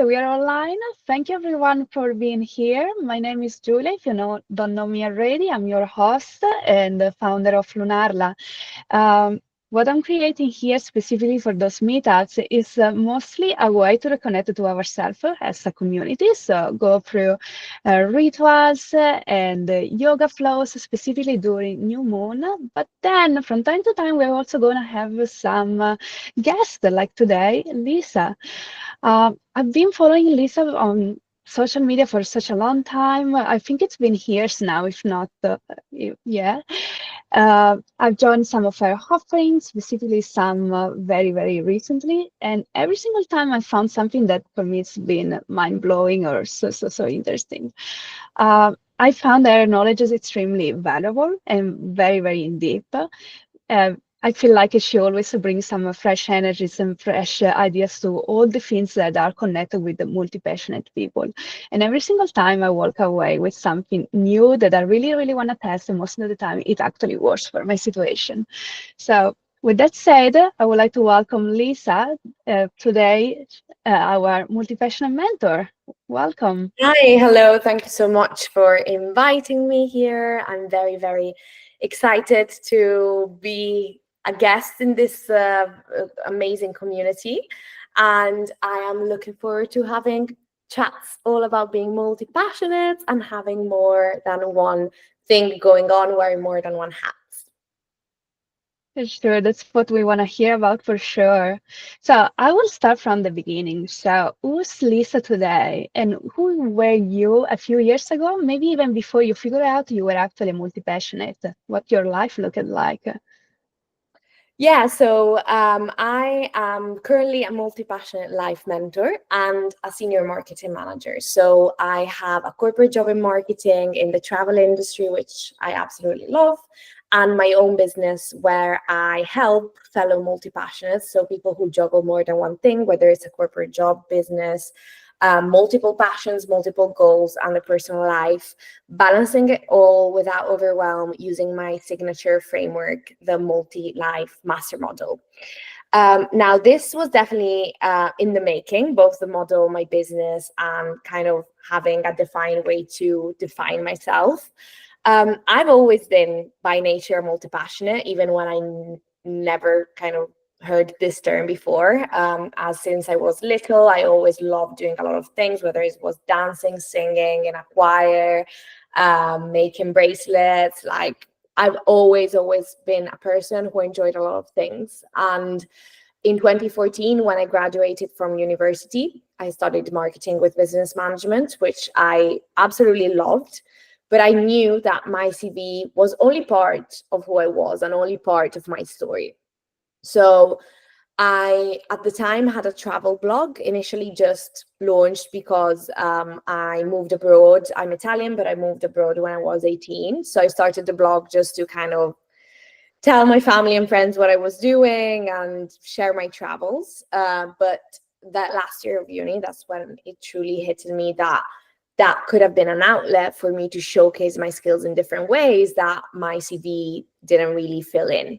We are online. Thank you everyone for being here. My name is Julia. If you don't know me already, I'm your host and the founder of Lunarla. What I'm creating here specifically for those meetups is mostly a way to reconnect to ourselves as a community. So go through rituals and yoga flows, specifically during new moon. But then from time to time, we're also going to have some guests like today, Lisa. I've been following Lisa on social media for such a long time. I think it's been years now, if not, yeah. I've joined some of her offerings, specifically some very, very recently. And every single time I found something that for me it's been mind blowing or so interesting. I found her knowledge is extremely valuable and very, very in deep. I feel like she always brings some fresh energies and fresh ideas to all the things that are connected with the multi-passionate people. And every single time I walk away with something new that I really, really want to test, and most of the time it actually works for my situation. So with that said, I would like to welcome Lisa today, our multi-passionate mentor. Welcome. Hi, hello. Thank you so much for inviting me here. I'm very, very excited to be a guest in this amazing community. And I am looking forward to having chats all about being multi-passionate and having more than one thing going on, wearing more than one hat. For sure, that's what we want to hear about for sure. So I will start from the beginning. So who's Lisa today, and who were you a few years ago? Maybe even before you figured out you were actually multi-passionate. What your life looked like? Yeah, so I am currently a multi-passionate life mentor and a senior marketing manager. So I have a corporate job in marketing in the travel industry, which I absolutely love, and my own business where I help fellow multi-passionates, so people who juggle more than one thing, whether it's a corporate job, business, multiple passions, multiple goals, and a personal life, balancing it all without overwhelm using my signature framework, the multi-life master model. Now, this was definitely in the making, both the model, my business, and kind of having a defined way to define myself. I've always been by nature multi-passionate, even when I never kind of heard this term before. As since I was little, I always loved doing a lot of things, whether it was dancing, singing in a choir, making bracelets. Like I've always been a person who enjoyed a lot of things. And in 2014, when I graduated from university, I studied marketing with business management, which I absolutely loved. But I knew that my CV was only part of who I was and only part of my story. So I, at the time, had a travel blog, initially just launched because I moved abroad. I'm Italian, but I moved abroad when I was 18. So I started the blog just to kind of tell my family and friends what I was doing and share my travels. But that last year of uni, that's when it truly hit me that that could have been an outlet for me to showcase my skills in different ways that my CV didn't really fill in.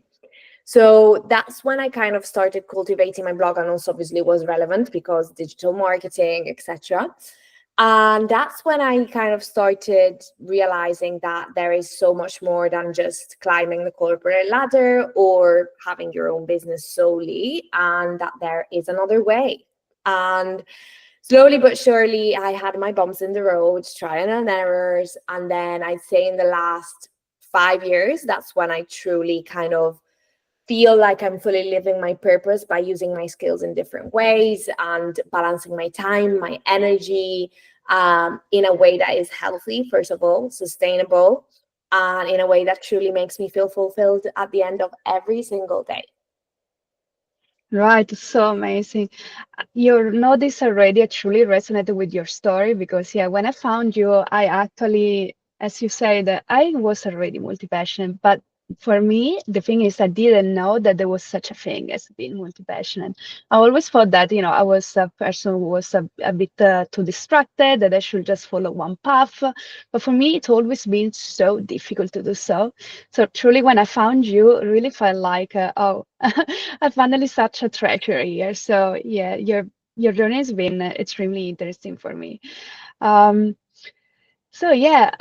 So that's when I kind of started cultivating my blog, and also obviously was relevant because digital marketing, etc. And that's when I kind of started realizing that there is so much more than just climbing the corporate ladder or having your own business solely, and that there is another way. And slowly but surely, I had my bumps in the road, trial and errors. And then I'd say in the last 5 years, that's when I truly kind of feel like I'm fully living my purpose by using my skills in different ways and balancing my time, my energy, in a way that is healthy, first of all, sustainable, and in a way that truly makes me feel fulfilled at the end of every single day. Right, so amazing. You know this already. I truly resonated with your story because, yeah, when I found you, I actually, as you said, I was already multi-passionate. But for me, the thing is, I didn't know that there was such a thing as being multi-passionate. I always thought that, I was a person who was a bit too distracted, that I should just follow one path. But for me, it's always been so difficult to do so. So truly, when I found you, it really felt like, oh, I finally such a treasure here. So yeah, you're your journey has been extremely interesting for me. Um, so yeah,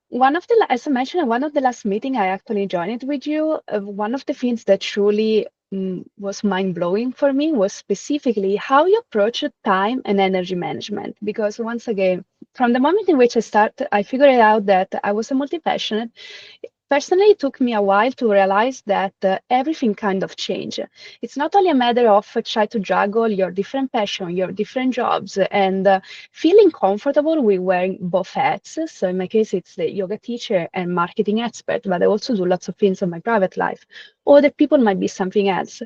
one of the, as I mentioned, one of the last meeting I actually joined with you, one of the things that truly was mind blowing for me was specifically how you approach time and energy management. Because once again, from the moment in which I started, I figured out that I was a multi-passionate. Personally, it took me a while to realize that everything kind of changed. It's not only a matter of try to juggle your different passion, your different jobs, and feeling comfortable with wearing both hats. So in my case, it's the yoga teacher and marketing expert, but I also do lots of things in my private life. Other people might be something else.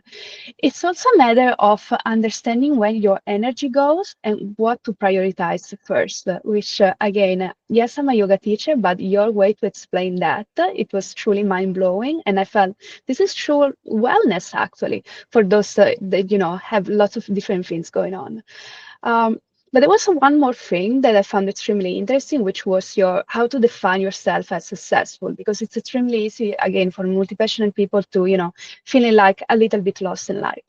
It's also a matter of understanding when your energy goes and what to prioritize first, which again, yes, I'm a yoga teacher, but your way to explain that, it was truly mind blowing. And I felt this is true wellness actually for those that, have lots of different things going on. Um, but there was one more thing that I found extremely interesting, which was your how to define yourself as successful, because it's extremely easy, again, for multi-passionate people to, feeling like a little bit lost in life.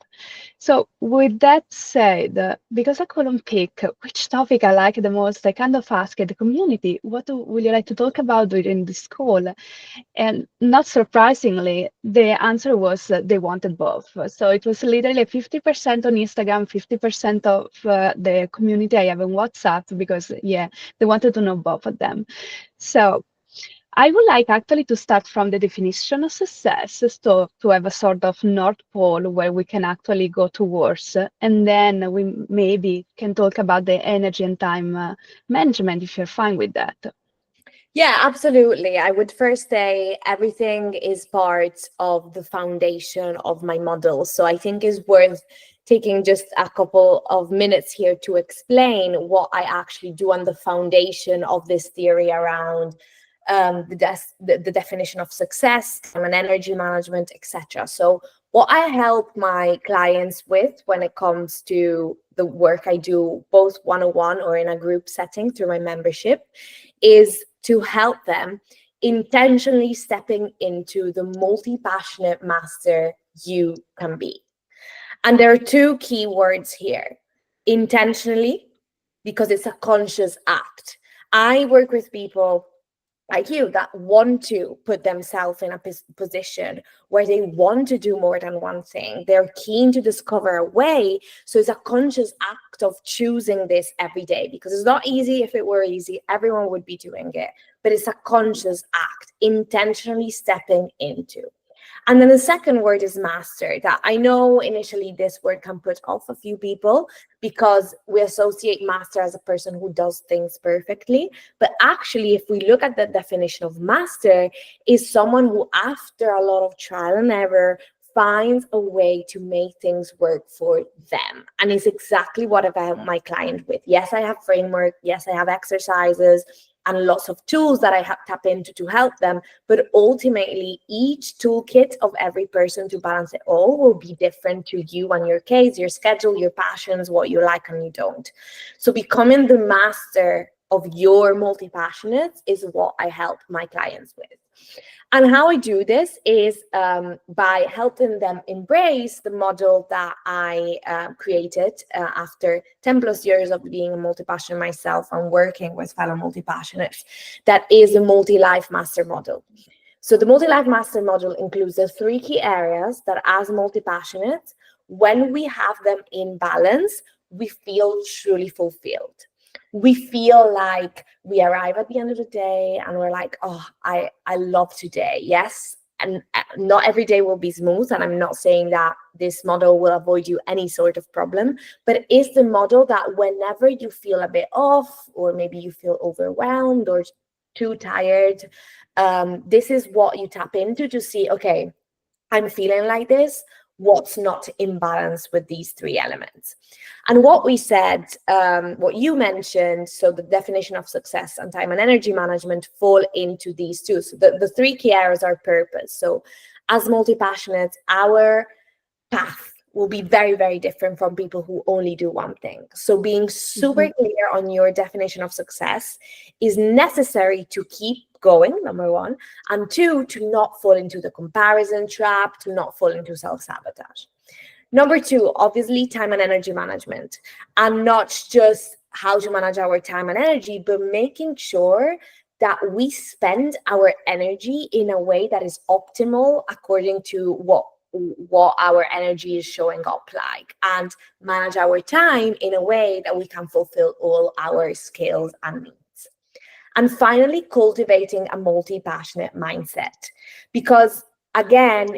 So with that said, because I couldn't pick which topic I like the most, I kind of asked the community, will you like to talk about during this call? And not surprisingly, the answer was they wanted both. So it was literally 50% on Instagram, 50% of the community I have on WhatsApp, because, yeah, they wanted to know both of them. So I would like actually to start from the definition of success, so to have a sort of North Pole where we can actually go towards, and then we maybe can talk about the energy and time management if you're fine with that. Yeah, absolutely. I would first say everything is part of the foundation of my model. So I think it's worth taking just a couple of minutes here to explain what I actually do on the foundation of this theory around the definition of success, time and energy management, etc. So what I help my clients with when it comes to the work I do, both one-on-one or in a group setting through my membership, is to help them intentionally stepping into the multi-passionate master you can be. And there are two key words here: intentionally, because it's a conscious act. I work with people like you that want to put themselves in a position where they want to do more than one thing. They're keen to discover a way. So it's a conscious act of choosing this every day, because it's not easy. If it were easy, everyone would be doing it. But it's a conscious act, intentionally stepping into. And then the second word is master. That I know initially this word can put off a few people because we associate master as a person who does things perfectly. But actually, if we look at the definition of master, is someone who, after a lot of trial and error, finds a way to make things work for them. And it's exactly what I've helped my client with. Yes, I have framework. Yes, I have exercises and lots of tools that I have tap into to help them. But ultimately, each toolkit of every person to balance it all will be different to you and your case, your schedule, your passions, what you like and you don't. So becoming the master of your multi-passionates is what I help my clients with. And how I do this is by helping them embrace the model that I created after 10 plus years of being a multi-passionate myself and working with fellow multi-passionates. That is a multi-life master model. So the multi-life master model includes the three key areas that, as multi-passionates, when we have them in balance, we feel truly fulfilled. We feel like we arrive at the end of the day and we're like, oh, I love today. Yes. And not every day will be smooth. And I'm not saying that this model will avoid you any sort of problem, but it is the model that whenever you feel a bit off, or maybe you feel overwhelmed or too tired, this is what you tap into to see, okay, I'm feeling like this. What's not in balance with these three elements? And what we said, what you mentioned, so the definition of success and time and energy management fall into these two. So the three key areas are purpose. So as multi-passionate, our path will be very, very different from people who only do one thing. So being super clear on your definition of success is necessary to keep going, number one, and two, to not fall into the comparison trap, to not fall into self-sabotage. Number two, obviously, time and energy management. And not just how to manage our time and energy, but making sure that we spend our energy in a way that is optimal according to what our energy is showing up like, and manage our time in a way that we can fulfill all our skills and needs. And finally, cultivating a multi-passionate mindset. Because again,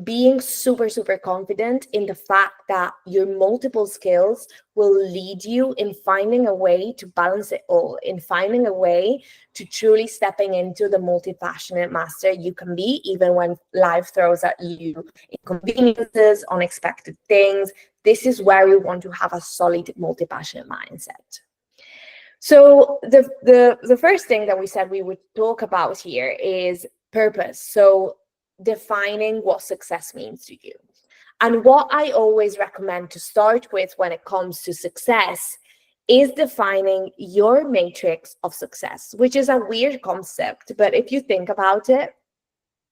being super, super confident in the fact that your multiple skills will lead you in finding a way to balance it all, in finding a way to truly stepping into the multi-passionate master you can be, even when life throws at you inconveniences, unexpected things. This is where we want to have a solid multi-passionate mindset. So the first thing that we said we would talk about here is purpose. So defining what success means to you. And what I always recommend to start with when it comes to success is defining your matrix of success, which is a weird concept, but if you think about it,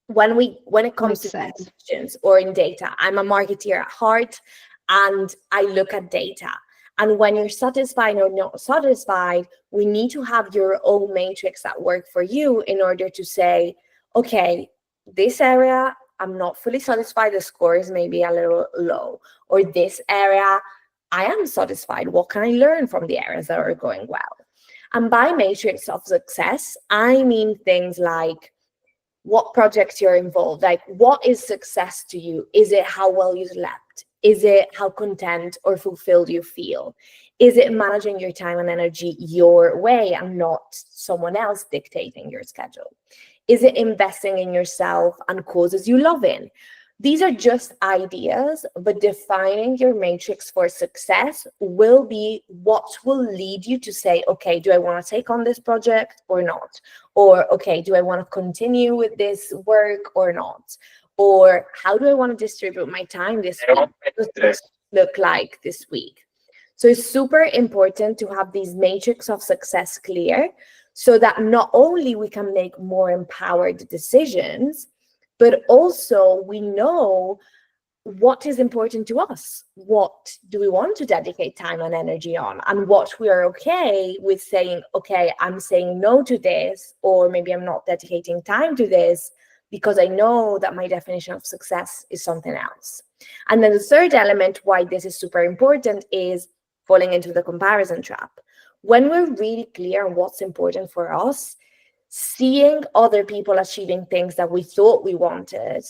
when it comes Makes to sense. definitions or in data, I'm a marketeer at heart, and I look at data. And when you're satisfied or not satisfied, we need to have your own matrix that work for you in order to say, okay, this area, I'm not fully satisfied, the score is maybe a little low. Or this area, I am satisfied. What can I learn from the areas that are going well? And by matrix of success, I mean things like what projects you're involved, like what is success to you? Is it how well you slept? Is it how content or fulfilled you feel? Is it managing your time and energy your way and not someone else dictating your schedule? Is it investing in yourself and causes you love in? These are just ideas, but defining your matrix for success will be what will lead you to say, okay, do I want to take on this project or not? Or, okay, do I want to continue with this work or not? Or how do I want to distribute my time this week? What does this look like this week? So it's super important to have these matrix of success clear so that not only we can make more empowered decisions, but also we know what is important to us. What do we want to dedicate time and energy on? And what we are okay with saying, okay, I'm saying no to this, or maybe I'm not dedicating time to this because I know that my definition of success is something else. And then the third element why this is super important is falling into the comparison trap. When we're really clear on what's important for us, seeing other people achieving things that we thought we wanted,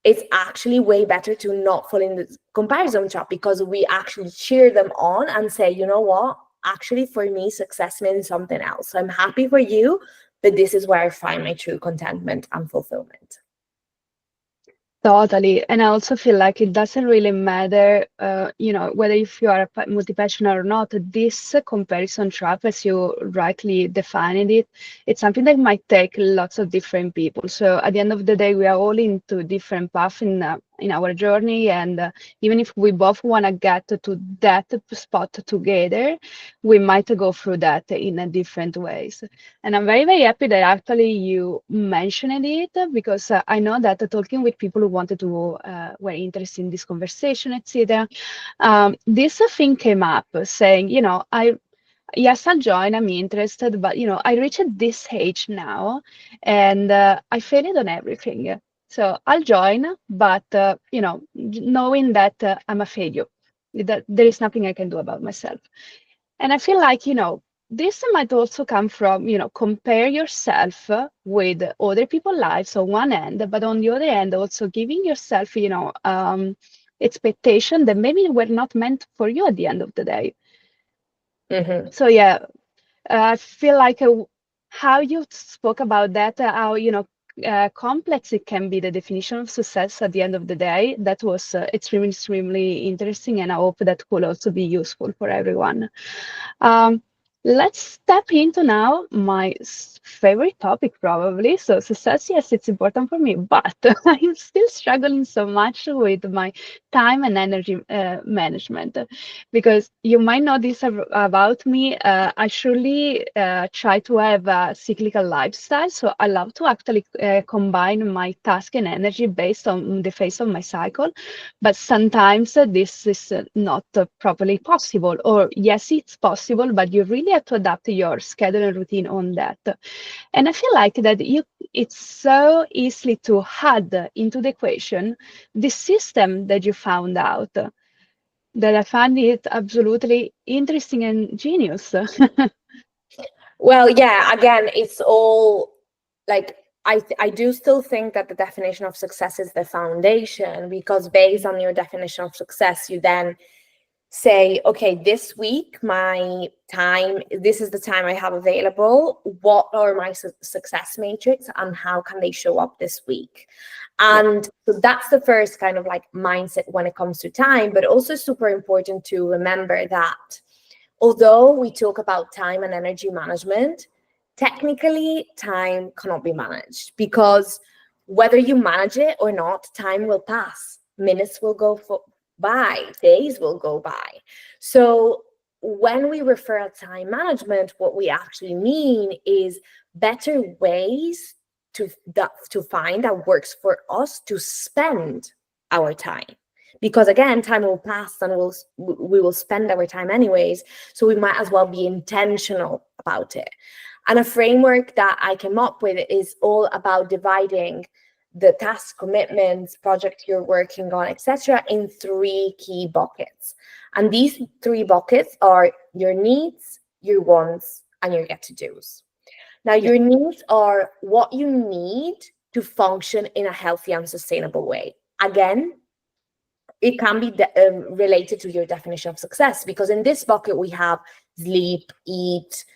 it's actually way better to not fall in the comparison trap, because we actually cheer them on and say, you know what, actually for me, success means something else. So I'm happy for you, but this is where I find my true contentment and fulfillment. Totally. And I also feel like it doesn't really matter, whether if you are multi-passionate or not, this comparison trap, as you rightly defined it, it's something that might take lots of different people. So at the end of the day, we are all into different paths in our journey. And even if we both want to get to that spot together, we might go through that in a different ways. And I'm very, very happy that actually you mentioned it, because I know that talking with people who wanted to, were interested in this conversation, etc., this thing came up saying, yes, I'll join, I'm interested, but, I reached this age now and I failed on everything. So I'll join, but, knowing that I'm a failure, that there is nothing I can do about myself. And I feel like, this might also come from, compare yourself with other people's lives on one end, but on the other end, also giving yourself, expectation that maybe were not meant for you at the end of the day. Mm-hmm. So yeah, I feel like how you spoke about that, how, complex it can be, the definition of success at the end of the day. That was extremely, extremely interesting, and I hope that could also be useful for everyone. Um, Let's step into now my favorite topic, probably. So, success, yes, it's important for me, but I'm still struggling so much with my time and energy management because you might know this about me. I surely try to have a cyclical lifestyle. So, I love to actually combine my task and energy based on the phase of my cycle. But sometimes this is not properly possible, or yes, it's possible, but you really have to adapt your schedule and routine on that. And I feel like that it's so easily to add into the equation the system that you found out that I find it absolutely interesting and genius. Well, yeah, again, it's all like I do still think that the definition of success is the foundation, because based on your definition of success, you then say, okay, this week, my time, this is the time I have available. What are my success matrix and how can they show up this week? Yeah. And so that's the first kind of like mindset when it comes to time, but also super important to remember that although we talk about time and energy management, technically time cannot be managed, because whether you manage it or not, time will pass. Minutes will go by, days will go by. So when we refer to time management, what we actually mean is better ways to find that works for us to spend our time, because again, time will pass and we will spend our time anyways, so we might as well be intentional about it. And a framework that I came up with is all about dividing the task, commitments, project you're working on, etc., in three key buckets. And these three buckets are your needs, your wants, and your get to dos. Now, Yeah. your needs are what you need to function in a healthy and sustainable way. Again, it can be related to your definition of success, because in this bucket we have sleep, eat,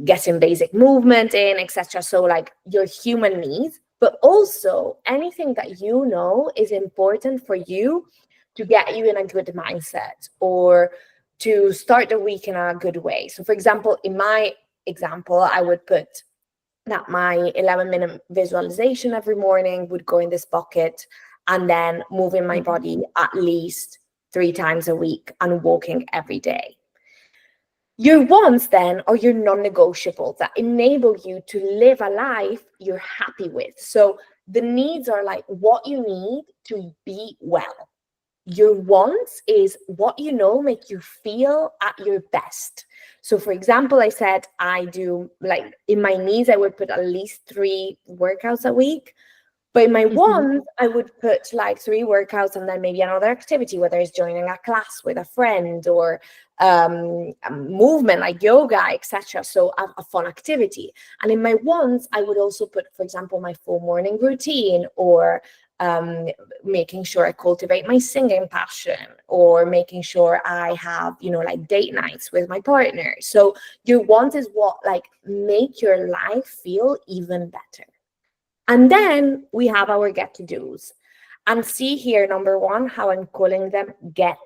getting basic movement in, etc. So like your human needs, but also anything that you know is important for you to get you in a good mindset or to start the week in a good way. So for example, in my example, I would put that my 11-minute visualization every morning would go in this bucket, and then moving my Mhm. body at least 3 times a week and walking every day. Your wants then are your non-negotiables that enable you to live a life you're happy with. So the needs are like what you need to be well. Your wants is what you know make you feel at your best. So for example, I said I do, like in my needs I would put at least 3 workouts a week, but in my Mhm. wants I would put like 3 workouts and then maybe another activity, whether it's joining a class with a friend or a movement like yoga, etc. So a fun activity. And in my wants I would also put, for example, my full morning routine, or um, making sure I cultivate my singing passion, or making sure I have, like date nights with my partner. So your want is what like make your life feel even better. And then we have our get to do's. And see here, number one, how I'm calling them get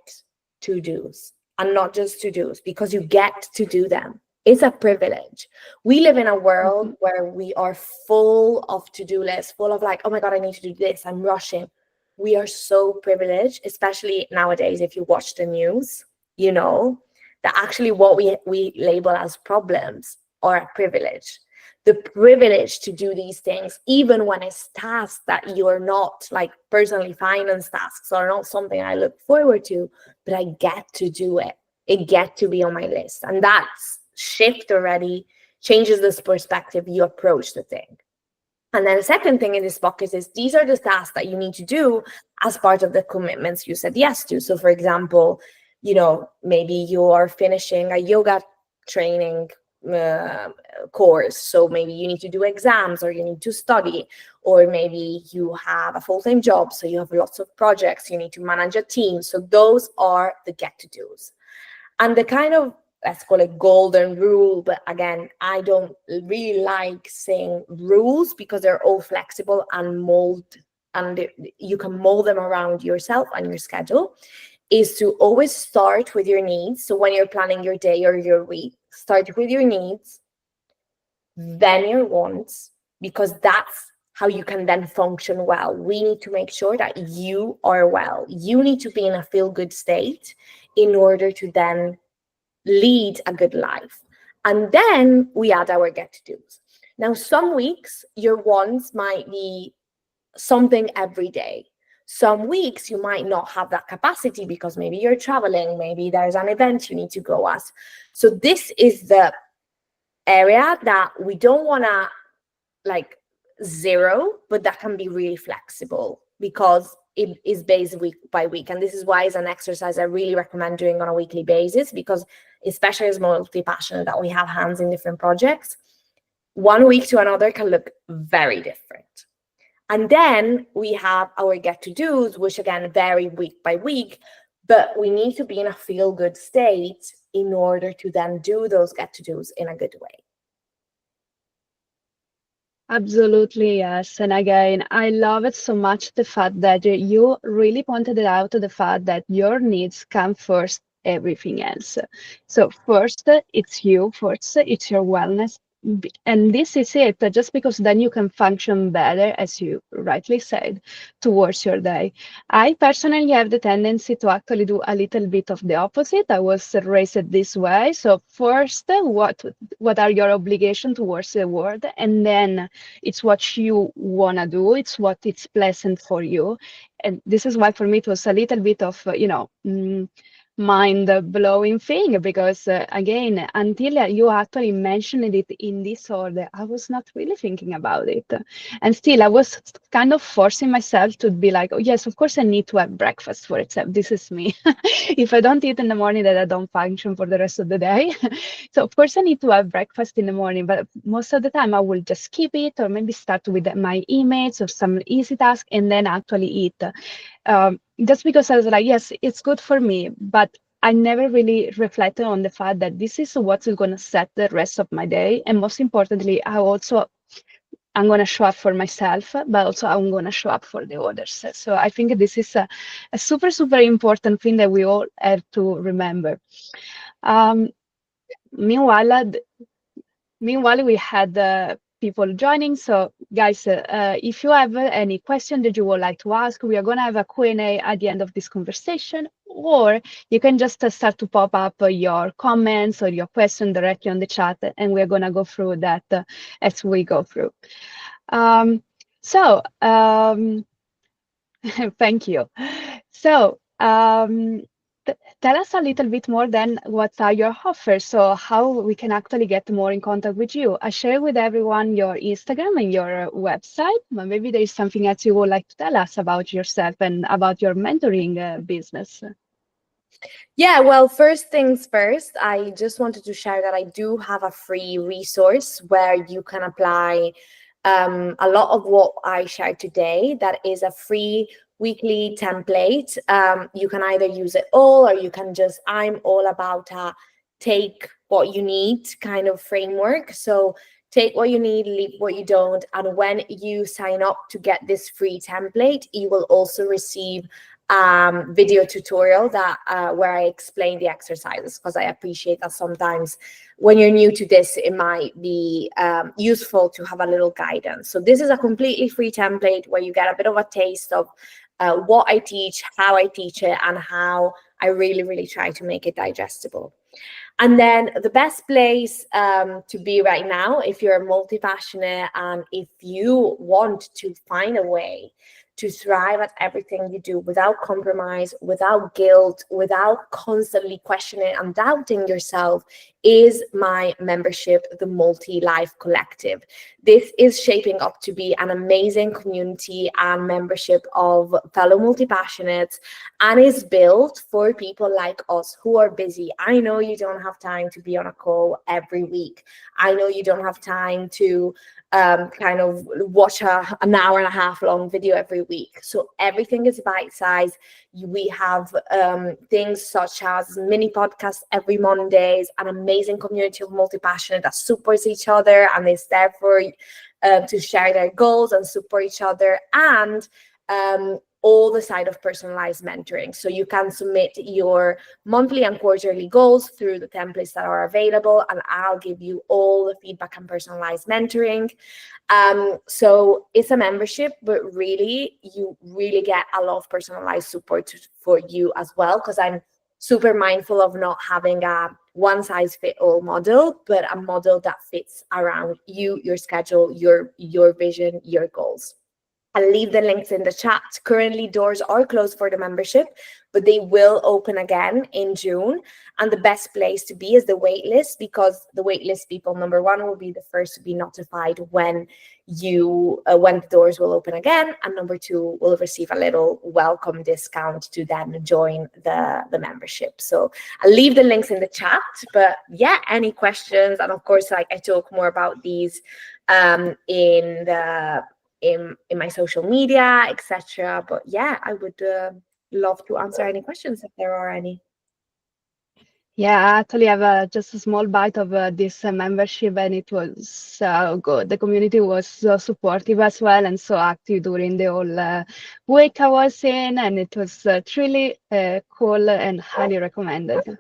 to do's and not just to do's, because you get to do them. It's a privilege. We live in a world Mhm. where we are full of to do lists, full of like, oh my God, I need to do this. I'm rushing. We are so privileged, especially nowadays. If you watch the news, you know that actually what we label as problems are a privilege. The privilege to do these things, even when it's tasks that you're not like personally financed tasks, are not something I look forward to, but I get to do it. It get to be on my list. And that shift already changes this perspective you approach the thing. And then the second thing in this bucket is these are the tasks that you need to do as part of the commitments you said yes to. So for example, maybe you are finishing a yoga training uh, course. So maybe you need to do exams or you need to study, or maybe you have a full-time job. So you have lots of projects, you need to manage a team. So those are the get to do's. And the kind of, let's call it golden rule, but again, I don't really like saying rules because they're all flexible and you can mold them around yourself and your schedule, is to always start with your needs. So when you're planning your day or your week, start with your needs, then your wants, because that's how you can then function well. We need to make sure that you are well. You need to be in a feel-good state in order to then lead a good life. And then we add our get-to-dos. Now, some weeks your wants might be something every day. Some weeks you might not have that capacity because maybe you're traveling, maybe there's an event you need to go at. So this is the area that we don't want to like zero, but that can be really flexible because it is based week by week. And this is why it's an exercise I really recommend doing on a weekly basis, because especially as multi-passionate that we have hands in different projects, 1 week to another can look very different. And then we have our get-to-dos, which again vary week by week, but we need to be in a feel-good state in order to then do those get-to-dos in a good way. Absolutely, yes. And again, I love it so much the fact that you really pointed it out the fact that your needs come first, everything else. So first, it's you, first, it's your wellness. And this is it, just because then you can function better, as you rightly said, towards your day. I personally have the tendency to actually do a little bit of the opposite. I was raised this way. So first, what are your obligations towards the world? And then it's what you want to do. It's what it's pleasant for you. And this is why for me it was a little bit of, mind-blowing thing, because again, until you actually mentioned it in this order, I was not really thinking about it. And still, I was kind of forcing myself to be like, oh, yes, of course, I need to have breakfast for itself. This is me. If I don't eat in the morning, then I don't function for the rest of the day. So, of course, I need to have breakfast in the morning, but most of the time I will just skip it, or maybe start with my emails or some easy task and then actually eat. Just because I was like, yes, it's good for me, but I never really reflected on the fact that this is what's going to set the rest of my day. And most importantly, I'm going to show up for myself, but also I'm going to show up for the others. So I think this is a super, super important thing that we all have to remember. Meanwhile, we had people joining. So guys, if you have any question that you would like to ask, we are going to have a Q&A at the end of this conversation, or you can just start to pop up your comments or your question directly on the chat, and we're going to go through that as we go through. Thank you. So tell us a little bit more then, what are your offers? So how we can actually get more in contact with you. I share with everyone your Instagram and your website, but maybe there is something else you would like to tell us about yourself and about your mentoring business. Yeah, well, first things first, I just wanted to share that I do have a free resource where you can apply a lot of what I shared today. That is a free weekly template. You can either use it all, or you can just, I'm all about a take what you need kind of framework. So take what you need, leave what you don't. And when you sign up to get this free template, you will also receive video tutorial that where I explain the exercises, because I appreciate that sometimes when you're new to this, it might be useful to have a little guidance. So this is a completely free template where you get a bit of a taste of what I teach, how I teach it, and how I really, really try to make it digestible. And then the best place to be right now, if you're multi-passionate and if you want to find a way to thrive at everything you do without compromise, without guilt, without constantly questioning and doubting yourself, is my membership, the Multi-Life Collective. This is shaping up to be an amazing community and membership of fellow multi-passionates, and is built for people like us who are busy. I know you don't have time to be on a call every week. I know you don't have time to kind of watch an hour and a half long video every week. So everything is bite-sized. We have things such as mini podcasts every Mondays, an amazing community of multi-passionate that supports each other and is there for to share their goals and support each other. And all the side of personalized mentoring. So you can submit your monthly and quarterly goals through the templates that are available, and I'll give you all the feedback and personalized mentoring. So it's a membership, but really, you really get a lot of personalized support for you as well, because I'm super mindful of not having a one size fit all model, but a model that fits around you, your schedule, your vision, your goals. I'll leave the links in the chat. Currently, doors are closed for the membership, but they will open again in June. And the best place to be is the waitlist, because the waitlist people, number one, will be the first to be notified when when the doors will open again, and number two, will receive a little welcome discount to then join the membership. So I'll leave the links in the chat. But yeah, any questions? And of course, like, I talk more about these in my social media, etc. But yeah, I would love to answer any questions if there are any. Yeah, I actually have just a small bite of this membership, and it was so good. The community was so supportive as well, and so active during the whole week I was in, and it was truly cool and highly recommended.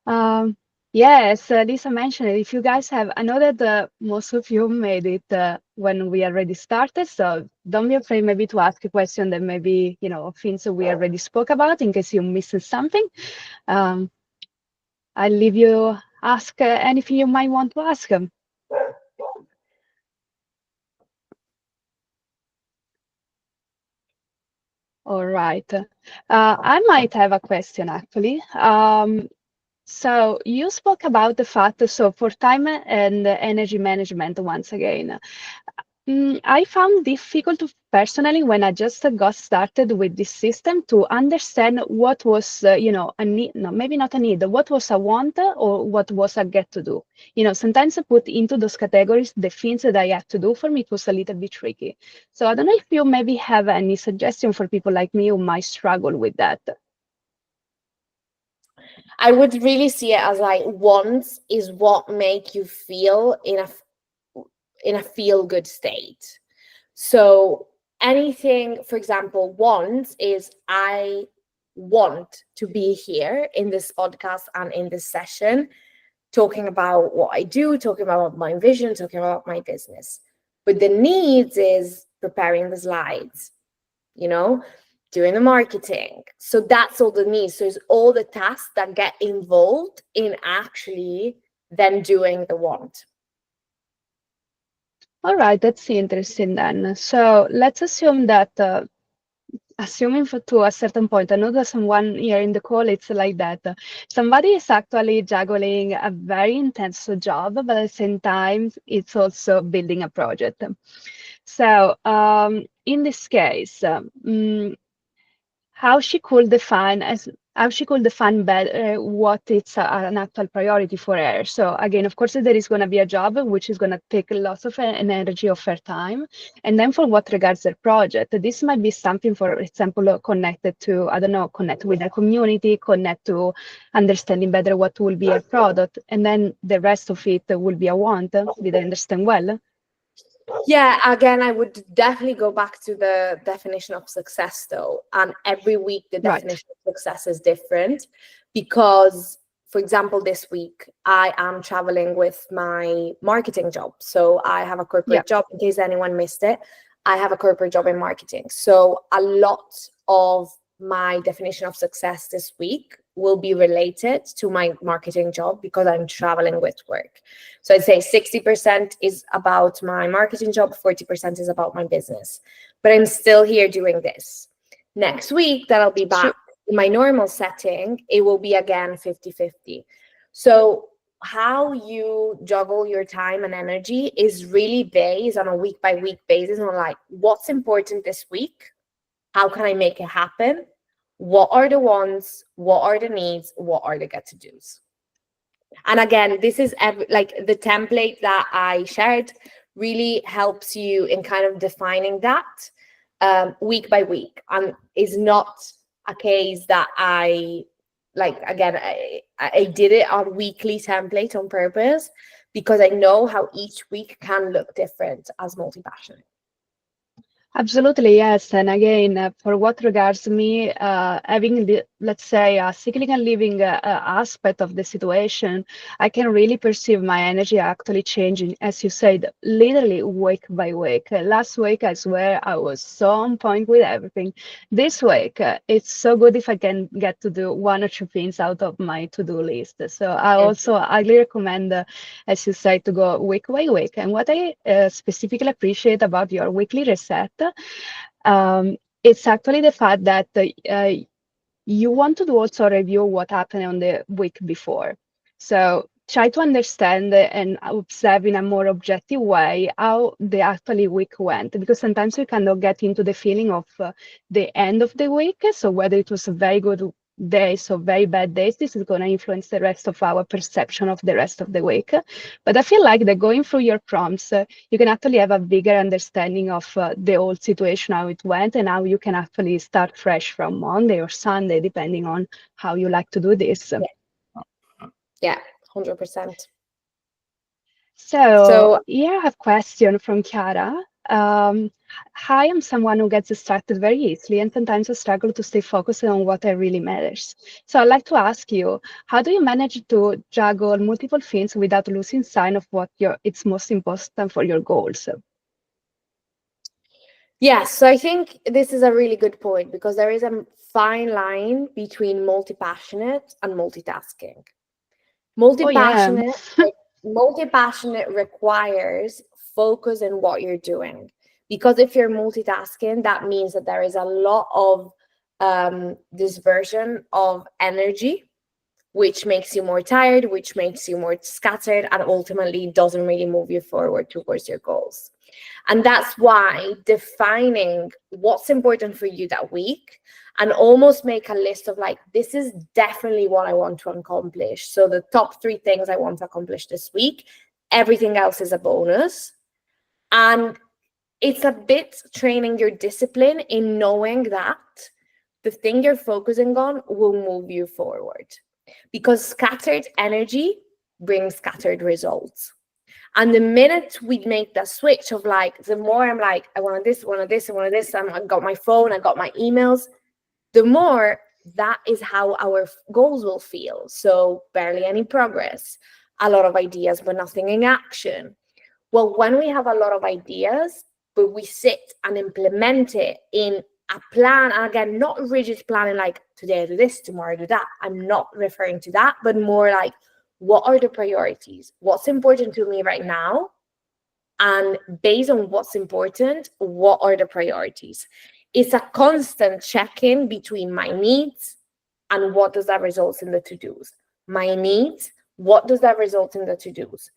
Um, yes, Lisa mentioned it. If you guys have, I know that most of you made it when we already started, so don't be afraid maybe to ask a question that maybe, things that we already spoke about in case you missed something. I'll leave you ask anything you might want to ask them. All right. I might have a question actually. So you spoke about the fact, so for time and energy management once again. I found difficult personally when I just got started with this system to understand what was, a need, no, maybe not a need, what was a want or what was a get to do. Sometimes I put into those categories the things that I have to do. For me, it was a little bit tricky. So I don't know if you maybe have any suggestion for people like me who might struggle with that. I would really see it as like, wants is what make you feel in a feel good state. So anything, for example, wants is, I want to be here in this podcast and in this session, talking about what I do, talking about my vision, talking about my business. But the needs is preparing the slides, doing the marketing. So that's all the needs. So it's all the tasks that get involved in actually then doing the want. All right, that's interesting then. So let's assume that assuming to a certain point, I know that someone here in the call, it's like that. Somebody is actually juggling a very intense job, but at the same time, it's also building a project. So in this case, how she could define better what is an actual priority for her. So again, of course, there is going to be a job which is going to take lots of energy of her time. And then for what regards her project, this might be something, for example, connected to, I don't know, connect with her community, connect to understanding better what will be her product. And then the rest of it will be a want. Did I understand well? Yeah, again, I would definitely go back to the definition of success, though. And every week, the Right. definition of success is different because, for example, this week, I am traveling with my marketing job. So I have a corporate job, in case anyone missed it. I have a corporate job in marketing. So a lot of my definition of success this week will be related to my marketing job because I'm traveling with work. So I'd say 60% is about my marketing job, 40% is about my business. But I'm still here doing this. Next week, that I'll be back in my normal setting, it will be again 50-50. So how you juggle your time and energy is really based on a week by week basis on like, what's important this week? How can I make it happen? What are the wants? What are the needs? What are the get-to-dos? And again, this is like the template that I shared really helps you in kind of defining that week by week. And is not a case that I did it on weekly template on purpose because I know how each week can look different as multi-passionate. Absolutely, yes. And again, for what regards me, having the, let's say, a cyclical living aspect of the situation, I can really perceive my energy actually changing, as you said, literally week by week. Last week, I swear, I was so on point with everything. This week, it's so good if I can get to do one or two things out of my to-do list. So I also highly recommend, as you say, to go week by week. And what I specifically appreciate about your weekly reset, it's actually the fact that you want to do also review what happened on the week before. So try to understand and observe in a more objective way how the actually week went, because sometimes we cannot get into the feeling of the end of the week. So whether it was a very good days or very bad days, this is going to influence the rest of our perception of the rest of the week. But I feel like that going through your prompts, you can actually have a bigger understanding of the whole situation, how it went, and how you can actually start fresh from Monday or Sunday, depending on how you like to do this. Yeah, 100%. So So here I have a question from Chiara. Um, Hi, I'm someone who gets distracted very easily, and sometimes I struggle to stay focused on what really matters. So I'd like to ask you, how do you manage to juggle multiple things without losing sight of what it's most important for your goals? yes, so I think this is a really good point because there is a fine line between multi-passionate and multitasking. Oh yeah. Multi-passionate, multi-passionate requires focus in what you're doing. Because if you're multitasking, that means that there is a lot of dispersion of energy, which makes you more tired, which makes you more scattered, and ultimately doesn't really move you forward towards your goals. And that's why defining what's important for you that week and almost make a list of like, this is definitely what I want to accomplish. So the top 3 things I want to accomplish this week, everything else is a bonus. And it's a bit training your discipline in knowing that the thing you're focusing on will move you forward. Because scattered energy brings scattered results. And the minute we make that switch of like, the more I'm like, I want this, I want this, I want this, I got my phone, I got my emails, the more that is how our goals will feel. So barely any progress, a lot of ideas, but nothing in action. Well, when we have a lot of ideas, but we sit and implement it in a plan, and again, not rigid planning like today I do this, tomorrow I do that. I'm not referring to that, but more like, what are the priorities? What's important to me right now? And based on what's important, what are the priorities? It's a constant check-in between my needs and what does that result in the to-dos. My needs, what does that result in the to-dos?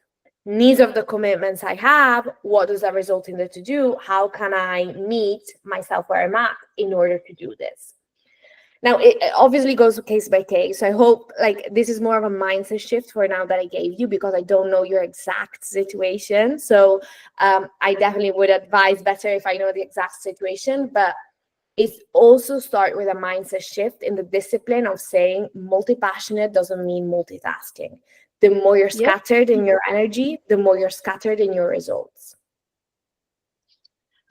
Needs of the commitments I have, what does that result in the to-do? How can I meet myself where I'm at in order to do this? Now, it obviously goes case by case. So I hope like this is more of a mindset shift for now that I gave you, because I don't know your exact situation. So I definitely would advise better if I know the exact situation. But it's also start with a mindset shift in the discipline of saying multi-passionate doesn't mean multitasking. The more you're Yep. scattered in your energy, the more you're scattered in your results.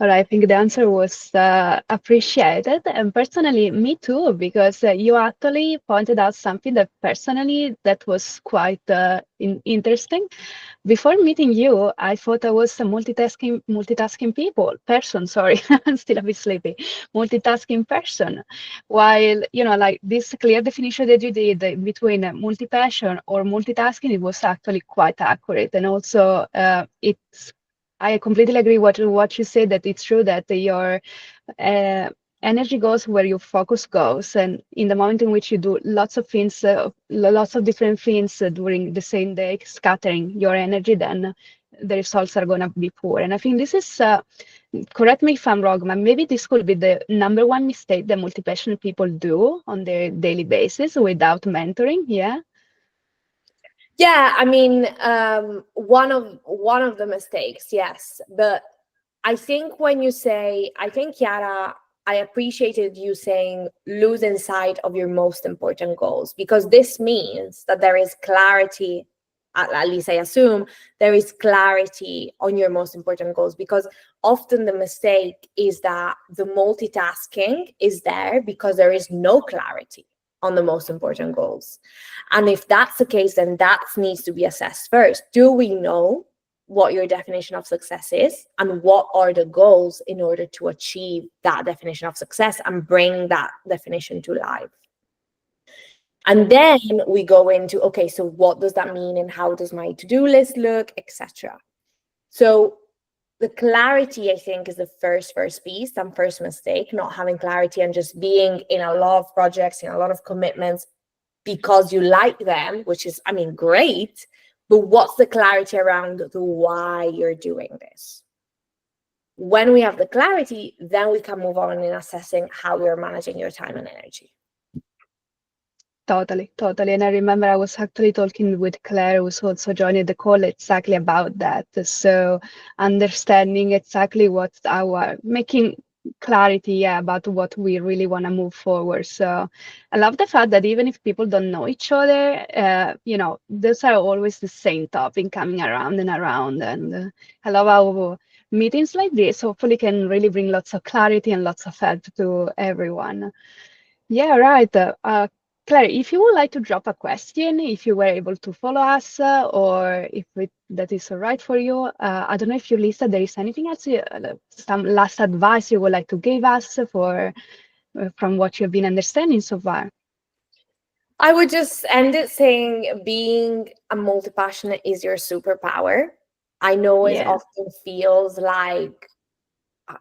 Well, I think the answer was appreciated, and personally, me too, because you actually pointed out something that personally that was quite interesting. Before meeting you, I thought I was a multitasking person. Sorry, I'm still a bit sleepy. Multitasking person, while like this clear definition that you did between multi-passion or multitasking, it was actually quite accurate, and also it's I completely agree what you said, that it's true that your uh, energy goes where your focus goes, and in the moment in which you do lots of things, lots of different things during the same day, scattering your energy, then the results are going to be poor. And I think this is, correct me if I'm wrong, but maybe this could be the number one mistake that multi-passionate people do on their daily basis without mentoring. Yeah. Yeah, I mean, one of the mistakes, yes. But I think when you say, I think Chiara, I appreciated you saying losing sight of your most important goals, because this means that there is clarity at least I assume, there is clarity on your most important goals, because often the mistake is that the multitasking is there because there is no clarity on the most important goals. And if that's the case, then that needs to be assessed first. Do we know what your definition of success is, and what are the goals in order to achieve that definition of success and bring that definition to life? And then we go into, okay, so what does that mean, and how does my to-do list look, etc. So the clarity, I think, is the first piece and first mistake, not having clarity and just being in a lot of projects, in a lot of commitments because you like them, which is, I mean, great, but what's the clarity around the why you're doing this? When we have the clarity, then we can move on in assessing how you're managing your time and energy. Totally, totally. And I remember I was actually talking with Claire, who's also joining the call, exactly about that. So understanding exactly what's our, making clarity, yeah, about what we really want to move forward. So I love the fact that even if people don't know each other, those are always the same topic coming around and around. And I love how meetings like this hopefully can really bring lots of clarity and lots of help to everyone. Yeah, right. Claire, if you would like to drop a question, if you were able to follow us, or if that is all right for you, I don't know if you, Lisa, there is anything else, some last advice you would like to give us for from what you've been understanding so far. I would just end it saying being a multi-passionate is your superpower. I know it Yeah. often feels like,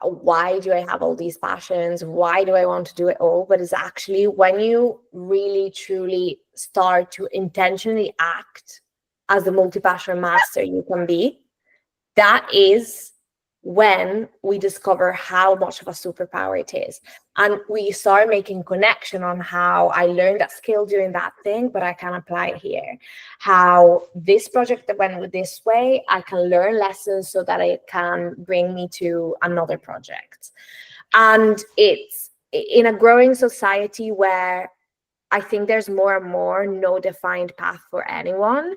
why do I have all these passions? Why do I want to do it all? But it's actually when you really, truly start to intentionally act as the multi-passionate master you can be, that is when we discover how much of a superpower it is. And we start making connection on how I learned that skill doing that thing, but I can apply it here. How this project that went this way, I can learn lessons so that it can bring me to another project. And it's in a growing society where I think there's more and more no defined path for anyone.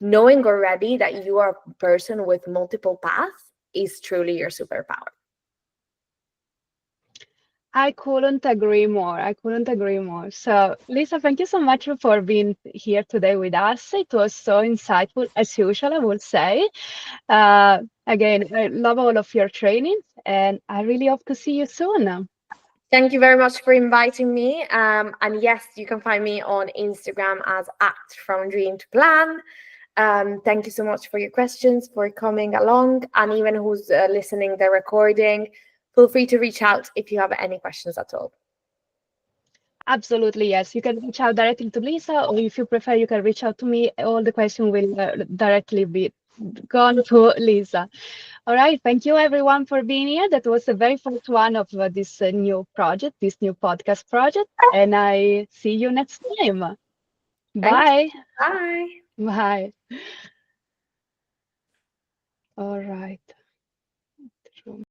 Knowing already that you are a person with multiple paths is truly your superpower. I couldn't agree more. I couldn't agree more. So, Lisa, thank you so much for being here today with us. It was so insightful, as usual, I would say. Again, I love all of your trainings, and I really hope to see you soon. Thank you very much for inviting me. And yes, you can find me on Instagram as @FromDreamToPlan. Thank you so much for your questions, for coming along, and even who's listening the recording. Feel free to reach out if you have any questions at all. Absolutely, yes. You can reach out directly to Lisa, or if you prefer, you can reach out to me. All the questions will directly be gone to Lisa. All right. Thank you, everyone, for being here. That was the very first one of this new project, this new podcast project. And I see you next time. Thank you. Bye. Bye. Bye. All right.